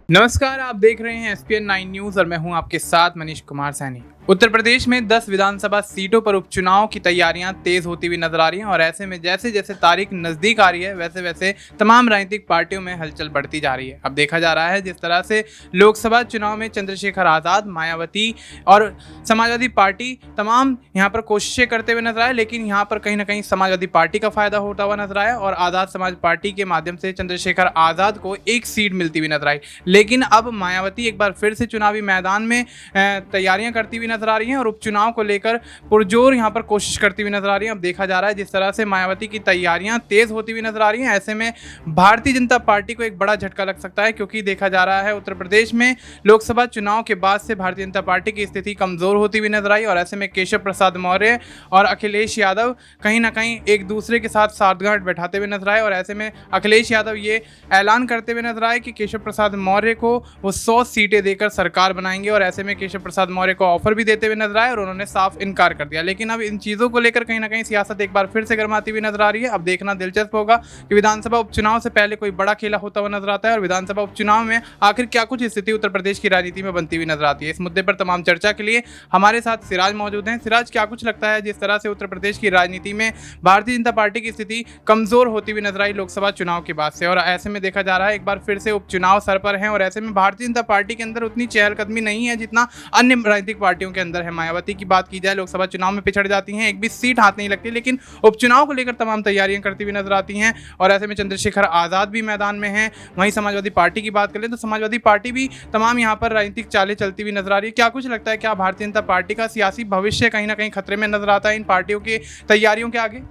नमस्कार, आप देख रहे हैं एसपीएन 9 न्यूज और मैं हूं आपके साथ मनीष कुमार सैनी। उत्तर प्रदेश में 10 विधानसभा सीटों पर उपचुनाव की तैयारियां तेज होती हुई नजर आ रही हैं और ऐसे में जैसे जैसे तारीख नजदीक आ रही है वैसे वैसे तमाम राजनीतिक पार्टियों में हलचल बढ़ती जा रही है। अब देखा जा रहा है जिस तरह से लोकसभा चुनाव में चंद्रशेखर आजाद, मायावती और समाजवादी पार्टी तमाम यहाँ पर कोशिशें करते हुए नजर आए, लेकिन यहाँ पर कहीं ना कहीं समाजवादी पार्टी का फायदा होता हुआ नजर आया और आजाद समाज पार्टी के माध्यम से चंद्रशेखर आजाद को एक सीट मिलती हुई नजर आई। लेकिन अब मायावती एक बार फिर से चुनावी मैदान में तैयारियां करती हुई नजर आ रही हैं और उपचुनाव को लेकर पुरजोर यहां पर कोशिश करती हुई नजर आ रही हैं। अब देखा जा रहा है जिस तरह से मायावती की तैयारियां तेज होती हुई नजर आ रही हैं, ऐसे में भारतीय जनता पार्टी को एक बड़ा झटका लग सकता है, क्योंकि देखा जा रहा है उत्तर प्रदेश में लोकसभा चुनाव के बाद से भारतीय जनता पार्टी की स्थिति कमजोर होती हुई नजर आई और ऐसे में केशव प्रसाद मौर्य और अखिलेश यादव कहीं ना कहीं एक दूसरे के साथ साठगांठ बैठाते हुए नजर आए और ऐसे में अखिलेश यादव ये ऐलान करते हुए नजर आए कि केशव प्रसाद मौर्य को वो 100 सीटें देकर सरकार बनाएंगे और ऐसे में केशव प्रसाद मौर्य को ऑफर भी देते हुए नजर आए और उन्होंने साफ इनकार कर दिया। लेकिन अब इन चीज़ों को लेकर कहीं ना कहीं सियासत एक बार फिर से गर्माती हुई नजर आ रही है। अब देखना दिलचस्प होगा कि विधानसभा उपचुनाव से पहले कोई बड़ा खेला होता हुआ नजर आता है और विधानसभा उपचुनाव में आखिर क्या कुछ स्थिति उत्तर प्रदेश की राजनीति में बनती हुई नजर आती है। इस मुद्दे पर तमाम चर्चा के लिए हमारे साथ सिराज मौजूद हैं। सिराज, क्या कुछ लगता है जिस तरह से उत्तर प्रदेश की राजनीति में भारतीय जनता पार्टी की स्थिति कमजोर होती हुई नजर आई लोकसभा चुनाव के बाद से, और ऐसे में देखा जा रहा है एक बार फिर से उपचुनाव सर पर है और ऐसे में भारतीय जनता पार्टी के अंदर उतनी चहलकदमी नहीं है जितना अन्य राजनीतिक पार्टियों के अंदर है। मायावती की बात की जाए, लोकसभा चुनाव में पिछड़ जाती हैं, एक भी सीट हाथ नहीं लगती, लेकिन उपचुनाव को लेकर तमाम तैयारियां करती हुई नजर आती हैं और ऐसे में चंद्रशेखर आजाद भी मैदान में हैं। वहीं समाजवादी पार्टी की बात करें तो समाजवादी पार्टी भी तमाम यहां पर राजनीतिक चालें चलती हुई नजर आ रही है। क्या कुछ लगता है, क्या भारतीय जनता पार्टी का सियासी भविष्य कहीं ना कहीं खतरे में नजर आता है इन पार्टियों की तैयारियों के आगे?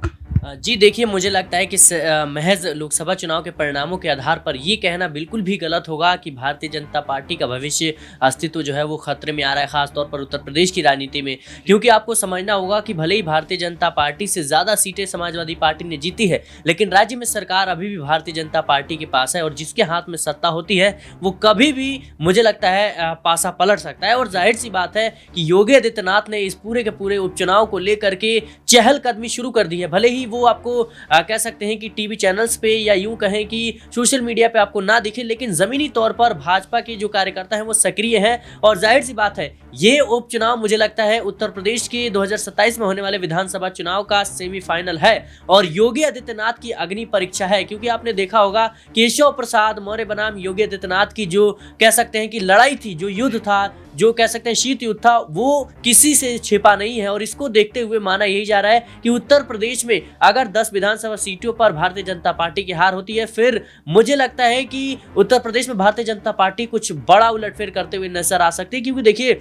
जी देखिए, मुझे लगता है कि महज लोकसभा चुनाव के परिणामों के आधार पर ये कहना बिल्कुल भी गलत होगा कि भारतीय जनता पार्टी का भविष्य अस्तित्व जो है वो खतरे में आ रहा है, खासतौर पर उत्तर प्रदेश की राजनीति में। क्योंकि आपको समझना होगा कि भले ही भारतीय जनता पार्टी से ज़्यादा सीटें समाजवादी पार्टी ने जीती है, लेकिन राज्य में सरकार अभी भी भारतीय जनता पार्टी के पास है और जिसके हाथ में सत्ता होती है वो कभी भी मुझे लगता है पासा पलट सकता है। और जाहिर सी बात है कि योगी आदित्यनाथ ने इस पूरे के पूरे उपचुनाव को लेकर के चहलकदमी शुरू कर दी है। भले ही वो आपको कह सकते हैं कि टीवी चैनल्स पे या यूं कहें कि सोशल मीडिया पे आपको ना दिखे, लेकिन जमीनी तौर पर भाजपा के जो कार्यकर्ता हैं वो सक्रिय हैं। और जाहिर सी बात है ये उपचुनाव मुझे लगता है उत्तर प्रदेश के 2027 में होने वाले विधानसभा चुनाव का सेमीफाइनल है और योगी आदित्यनाथ की अग्नि परीक्षा है। क्योंकि आपने देखा होगा केशव प्रसाद मौर्य बनाम योगी आदित्यनाथ की जो कह सकते हैं कि लड़ाई थी, जो युद्ध था, जो कह सकते हैं शीत युद्ध था, वो किसी से छिपा नहीं है। और इसको देखते हुए माना यही जा रहा है कि उत्तर प्रदेश में अगर 10 विधानसभा सीटों पर भारतीय जनता पार्टी की हार होती है, फिर मुझे लगता है कि उत्तर प्रदेश में भारतीय जनता पार्टी कुछ बड़ा उलटफेर करते हुए नजर आ सकती है। क्योंकि देखिए,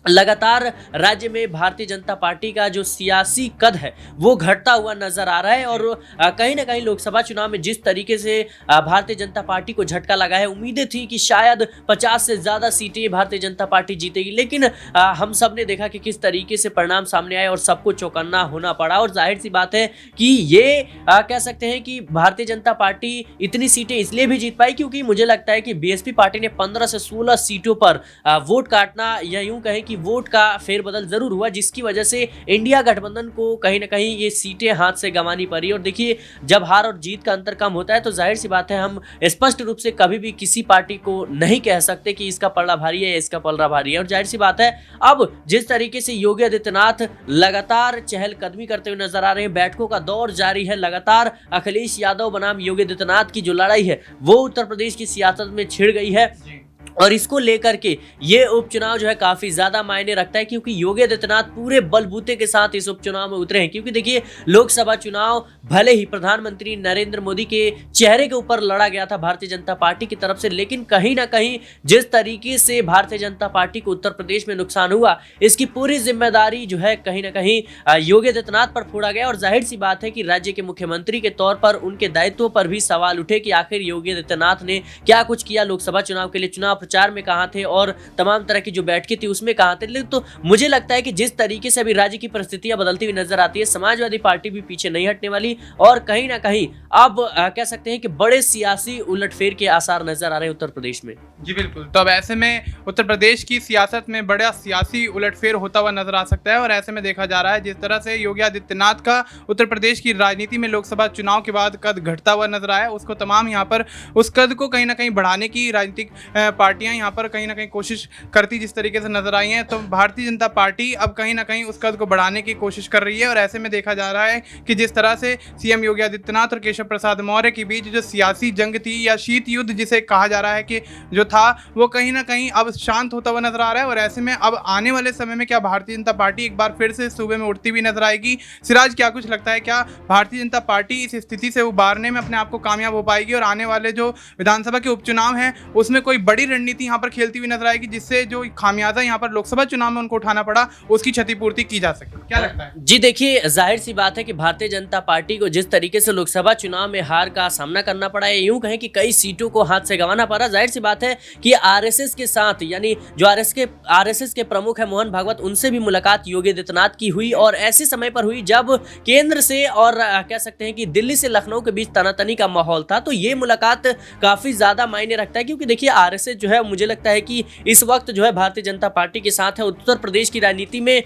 लगातार राज्य में भारतीय जनता पार्टी का जो सियासी कद है वो घटता हुआ नजर आ रहा है और कहीं ना कहीं लोकसभा चुनाव में जिस तरीके से भारतीय जनता पार्टी को झटका लगा है, उम्मीदें थी कि शायद 50 से ज़्यादा सीटें भारतीय जनता पार्टी जीतेगी, लेकिन हम सब ने देखा कि किस तरीके से परिणाम सामने आए और सबको चौकन्ना होना पड़ा। और जाहिर सी बात है कि ये कह सकते हैं कि भारतीय जनता पार्टी इतनी सीटें इसलिए भी जीत पाई क्योंकि मुझे लगता है कि बीएसपी पार्टी ने 15 से 16 सीटों पर वोट काटना या यूं कहें कि वोट का फेरबदल जरूर हुआ, जिसकी वजह से इंडिया गठबंधन को कहीं ना कहीं ये सीटें हाथ से गंवानी पड़ी। और देखिए, जब हार और जीत का अंतर कम होता है तो जाहिर सी बात है हम स्पष्ट रूप से कभी भी किसी पार्टी को नहीं कह सकते कि इसका पलड़ा भारी है या इसका पलड़ा भारी है। और जाहिर सी बात है अब जिस तरीके से योगी आदित्यनाथ लगातार चहलकदमी करते हुए नजर आ रहे हैं, बैठकों का दौर जारी है, लगातार अखिलेश यादव बनाम योगी आदित्यनाथ की जो लड़ाई है वो उत्तर प्रदेश की सियासत में छिड़ गई है और इसको लेकर के ये उपचुनाव जो है काफी ज्यादा मायने रखता है क्योंकि योगी आदित्यनाथ पूरे बलबूते के साथ इस उपचुनाव में उतरे हैं। क्योंकि देखिए, लोकसभा चुनाव भले ही प्रधानमंत्री नरेंद्र मोदी के चेहरे के ऊपर लड़ा गया था भारतीय जनता पार्टी की तरफ से, लेकिन कहीं ना कहीं जिस तरीके से भारतीय जनता पार्टी को उत्तर प्रदेश में नुकसान हुआ, इसकी पूरी जिम्मेदारी जो है कहीं ना कहीं योगी आदित्यनाथ पर फोड़ा गया। और जाहिर सी बात है कि राज्य के मुख्यमंत्री के तौर पर उनके दायित्व पर भी सवाल उठे कि आखिर योगी आदित्यनाथ ने क्या कुछ किया लोकसभा चुनाव के लिए, चुनाव प्रचार में कहाँ थे और तमाम तरह की जो बैठकें थी उसमें कहाँ थे। लेकिन तो मुझे लगता है कि जिस तरीके से अभी राज्य की परिस्थितियां बदलती हुई नजर आती है, समाजवादी पार्टी भी पीछे नहीं हटने वाली और कहीं ना कहीं अब कह सकते हैं कि बड़े सियासी उलटफेर के आसार नजर आ रहे हैं उत्तर प्रदेश में। जी बिल्कुल। तो अब ऐसे में उत्तर प्रदेश की सियासत में बड़ा सियासी उलटफेर होता हुआ नजर आ सकता है और ऐसे में देखा जा रहा है जिस तरह से योगी आदित्यनाथ का उत्तर प्रदेश की राजनीति में लोकसभा चुनाव के बाद कद घटता हुआ नजर आया, उसको तमाम यहाँ पर उस कद को कहीं ना कहीं बढ़ाने की राजनीतिक पार्टियां यहाँ पर कहीं ना कहीं कोशिश करती जिस तरीके से नजर आई हैं। तो भारतीय जनता पार्टी अब कहीं ना कहीं उस कद को बढ़ाने की कोशिश कर रही है और ऐसे में देखा जा रहा है कि जिस तरह से सीएम योगी आदित्यनाथ और केशव प्रसाद मौर्य के बीच जो सियासी जंग थी या शीत युद्ध जिसे कहा जा रहा है कि जो था वो कहीं ना कहीं अब शांत होता हुआ नजर आ रहा है और ऐसे में अब आने वाले समय में क्या भारतीय जनता पार्टी एक बार फिर से सूबे में उठती हुई नजर आएगी? सिराज, क्या कुछ लगता है, क्या भारतीय जनता पार्टी इस स्थिति से उबारने में अपने आप को कामयाब हो पाएगी और आने वाले जो विधानसभा के उपचुनाव हैं उसमें कोई बड़ी रणनीति यहाँ पर खेलती हुई नजर आएगी जिससे जो खामियाजा यहाँ पर लोकसभा चुनाव में उनको उठाना पड़ा उसकी क्षतिपूर्ति की जा सके? क्या लगता है? जी देखिए, जाहिर सी बात है कि भारतीय जनता पार्टी को जिस तरीके से लोकसभा चुनाव में हार का सामना करना पड़ा है, यूं कहें कि कई सीटों को हाथ से गंवाना पड़ा, जाहिर सी बात है कि आरएसएस के साथ यानी जो आरएसएस के प्रमुख है मोहन भागवत, उनसे भी मुलाकात योगी आदित्यनाथ की हुई और ऐसे समय पर हुई जब केंद्र से और कह सकते हैं कि दिल्ली से लखनऊ के बीच तनातनी का माहौल था। तो ये मुलाकात काफी ज्यादा मायने रखता है क्योंकि देखिए आरएसएस जो है मुझे लगता है कि इस वक्त जो है भारतीय जनता पार्टी के साथ है। उत्तर प्रदेश की राजनीति में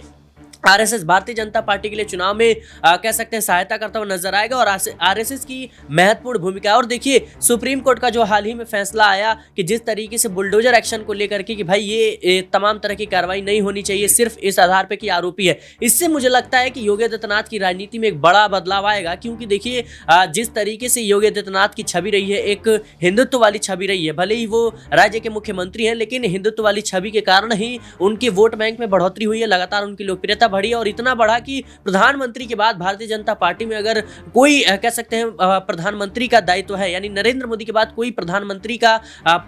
आरएसएस भारतीय जनता पार्टी के लिए चुनाव में कह सकते हैं सहायता करता हुआ नजर आएगा और आरएसएस की महत्वपूर्ण भूमिका है। और देखिए सुप्रीम कोर्ट का जो हाल ही में फैसला आया कि जिस तरीके से बुलडोजर एक्शन को लेकर के कि भाई ये तमाम तरह की कार्रवाई नहीं होनी चाहिए सिर्फ इस आधार पे कि आरोपी है, इससे मुझे लगता है कि योगी आदित्यनाथ की राजनीति में एक बड़ा बदलाव आएगा। क्योंकि देखिए जिस तरीके से योगी आदित्यनाथ की छवि रही है, एक हिंदुत्व वाली छवि रही है, भले ही वो राज्य के मुख्यमंत्री हैं लेकिन हिंदुत्व वाली छवि के कारण ही उनके वोट बैंक में बढ़ोतरी हुई है, लगातार उनकी लोकप्रियता बढ़ी और इतना बढ़ा कि प्रधानमंत्री के बाद भारतीय जनता पार्टी में अगर कोई कह सकते हैं प्रधानमंत्री का दायित्व है यानी नरेंद्र मोदी के बाद कोई प्रधानमंत्री का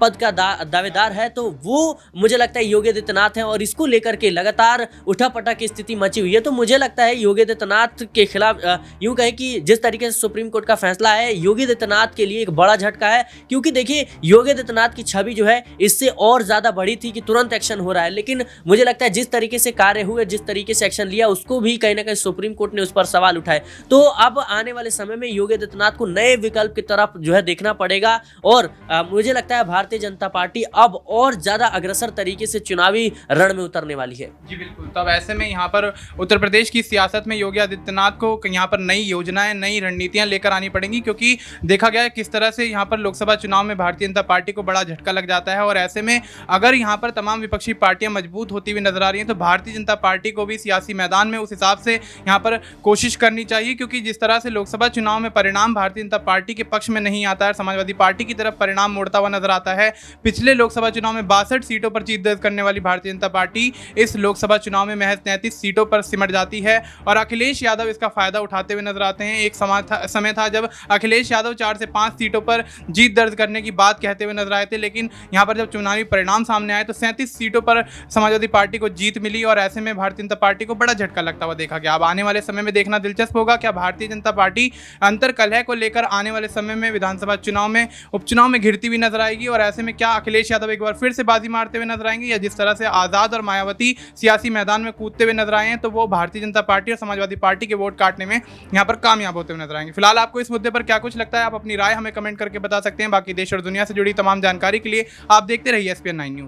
पद का दावेदार है तो वो मुझे लगता है योगी आदित्यनाथ है और इसको लेकर के लगातार उठापटक की स्थिति मची हुई है। तो मुझे लगता है योगी आदित्यनाथ के खिलाफ यूं कहें कि जिस तरीके से सुप्रीम कोर्ट का फैसला है योगी आदित्यनाथ के लिए एक बड़ा झटका है क्योंकि देखिए योगी आदित्यनाथ की छवि जो है इससे और ज्यादा बढ़ी थी कि तुरंत एक्शन हो रहा है, लेकिन मुझे लगता है जिस तरीके से कार्य हुए, जिस तरीके से एक्शन लिया उसको भी कहीं ना कहीं सुप्रीम कोर्ट ने उस पर सवाल उठाए। तो अब आने वाले समय में योगी आदित्यनाथ को नए विकल्प की तरफ जो है देखना पड़ेगा और मुझे लगता है भारतीय जनता पार्टी अब और ज्यादा अग्रसर तरीके से चुनावी रण में उतरने वाली है। जी बिल्कुल। तो अब ऐसे में यहाँ पर उत्तर प्रदेश की सियासत में योगी आदित्यनाथ को यहाँ पर नई योजनाएं, नई रणनीतियां लेकर आनी पड़ेंगी क्योंकि देखा गया है किस तरह से यहाँ पर लोकसभा चुनाव में भारतीय जनता पार्टी को बड़ा झटका लग जाता है और ऐसे में अगर यहाँ पर तमाम विपक्षी पार्टियां मजबूत होती हुई नजर आ रही हैं तो भारतीय जनता पार्टी को भी सियासी मैदान में उस हिसाब से यहाँ पर कोशिश करनी चाहिए क्योंकि जिस तरह से लोकसभा चुनाव में परिणाम भारतीय जनता पार्टी के पक्ष में नहीं आता है, समाजवादी पार्टी की तरफ परिणाम मोड़ता हुआ नजर आता है। पिछले लोकसभा चुनाव में 62 सीटों पर जीत दर्ज करने वाली भारतीय जनता पार्टी इस लोकसभा चुनाव में महज 33 सीटों पर सिमट जाती है और अखिलेश यादव इसका फायदा उठाते हुए नजर आते हैं। एक समय था जब अखिलेश यादव 4 से 5 सीटों पर जीत दर्ज करने की बात कहते हुए नजर आए थे, लेकिन यहाँ पर जब चुनावी परिणाम सामने आए तो 37 सीटों पर समाजवादी पार्टी को जीत मिली और ऐसे में भारतीय जनता पार्टी को बड़ा झटका लगता हुआ देखा गया। अब आने वाले समय में देखना दिलचस्प होगा क्या भारतीय जनता पार्टी अंतर कलह को लेकर आने वाले समय में विधानसभा चुनाव में उपचुनाव में घिरती हुई नजर आएगी और ऐसे में क्या अखिलेश यादव एक बार फिर से बाजी मारते हुए नजर आएंगे या जिस तरह से आजाद और मायावती सियासी मैदान में कूदते हुए नजर आए हैं तो वो भारतीय जनता पार्टी और समाजवादी पार्टी के वोट काटने में यहाँ पर कामयाब होते हुए नजर आएंगे। फिलहाल आपको इस मुद्दे पर क्या कुछ लगता है, आप अपनी राय हमें कमेंट करके बता सकते हैं। बाकी देश और दुनिया से जुड़ी तमाम जानकारी के लिए आप देखते रहिए SPN9 न्यूज़।